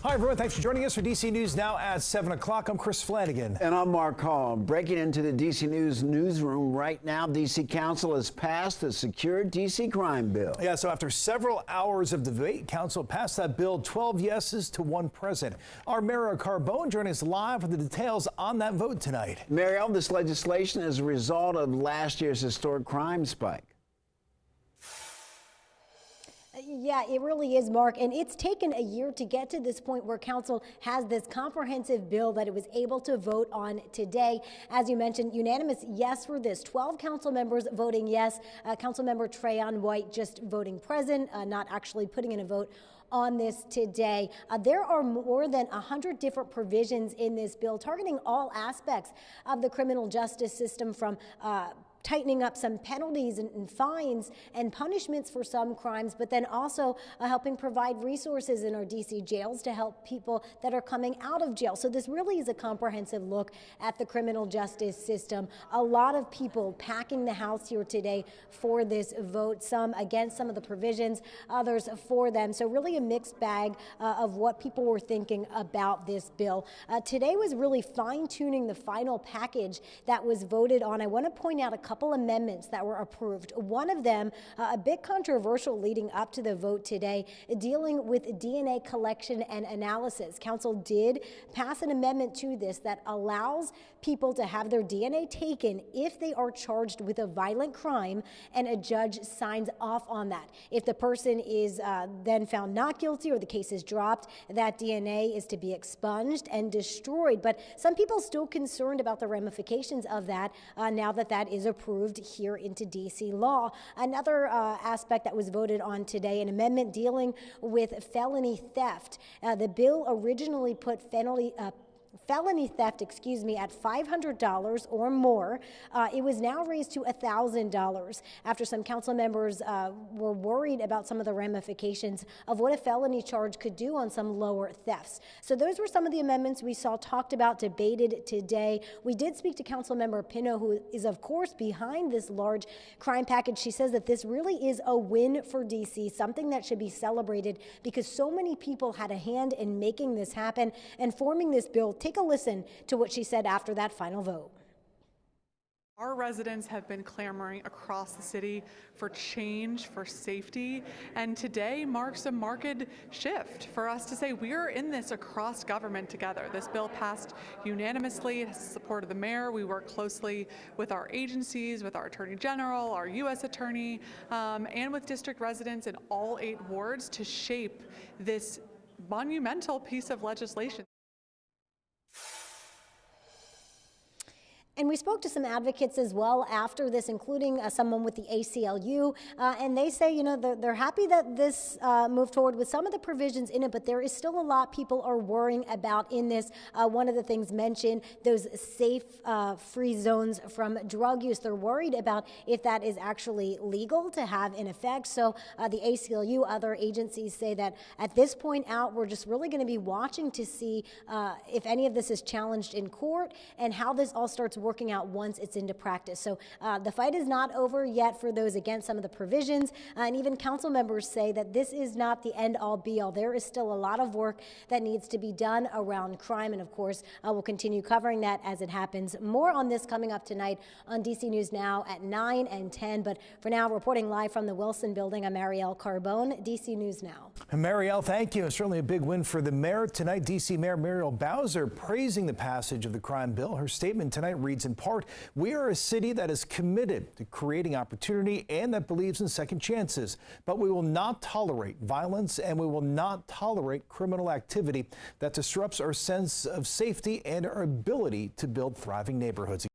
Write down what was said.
Hi, everyone. Thanks for joining us for DC News Now at 7 o'clock. I'm Chris Flanagan. And I'm Mark Hall. Breaking into the DC News newsroom right now, DC Council has passed the Secure DC Crime Bill. Yeah, so after several hours of debate, Council passed that bill, 12 yeses to 1 present. Our Mariel Carbone joining us live with the details on that vote tonight. Mariel, this legislation is a result of last year's historic crime spike. Yeah, it really is, Mark, and it's taken a year to get to this point where Council has this comprehensive bill that it was able to vote on today. As you mentioned, unanimous yes for this. 12 council members voting yes. Councilmember Trayon White just voting present, not actually putting in a vote on this today. There are more than 100 different provisions in this bill targeting all aspects of the criminal justice system, from tightening up some penalties and fines and punishments for some crimes, but then also helping provide resources in our DC jails to help people that are coming out of jail. So this really is a comprehensive look at the criminal justice system. A lot of people packing the House here today for this vote, some against some of the provisions, others for them. So really a mixed bag of what people were thinking about this bill. Today was really fine-tuning the final package that was voted on. I want to point out a couple amendments that were approved. One of them, a bit controversial leading up to the vote today, dealing with DNA collection and analysis. Council did pass an amendment to this that allows people to have their DNA taken if they are charged with a violent crime and a judge signs off on that. If the person is then found not guilty or the case is dropped, that DNA is to be expunged and destroyed. But some people still concerned about the ramifications of that now that that is approved here into DC law. Another aspect that was voted on today, an amendment dealing with felony theft. The bill originally put felony theft, at $500 or more. It was now raised to $1,000 after some council members were worried about some of the ramifications of what a felony charge could do on some lower thefts. So those were some of the amendments we saw talked about, debated today. We did speak to Councilmember Pinho, who is of course behind this large crime package. She says that this really is a win for DC, something that should be celebrated because so many people had a hand in making this happen and forming this bill. Take a listen to what she said after that final vote. Our residents have been clamoring across the city for change, for safety, and today marks a marked shift for us to say we are in this across government together. This bill passed unanimously. It has the support of the mayor. We work closely with our agencies, with our attorney general, our U.S. attorney, and with district residents in all 8 wards to shape this monumental piece of legislation. And we spoke to some advocates as well after this, including someone with the ACLU, and they say, they're happy that this moved forward with some of the provisions in it, but there is still a lot people are worrying about in this. One of the things mentioned, those safe, free zones from drug use. They're worried about if that is actually legal to have in effect. So the ACLU, other agencies say that at this point out, we're just really going to be watching to see if any of this is challenged in court and how this all starts working out once it's into practice. So the fight is not over yet for those against some of the provisions, and even council members say that this is not the end all be all. There is still a lot of work that needs to be done around crime, and of course we'll continue covering that as it happens. More on this coming up tonight on DC News Now at 9 and 10, but for now, reporting live from the Wilson Building, I'm Mariel Carbone, DC News Now. And Mariel, thank you. It's certainly a big win for the mayor tonight. DC Mayor Muriel Bowser praising the passage of the crime bill. Her statement tonight reads, in part, we are a city that is committed to creating opportunity and that believes in second chances, but we will not tolerate violence and we will not tolerate criminal activity that disrupts our sense of safety and our ability to build thriving neighborhoods.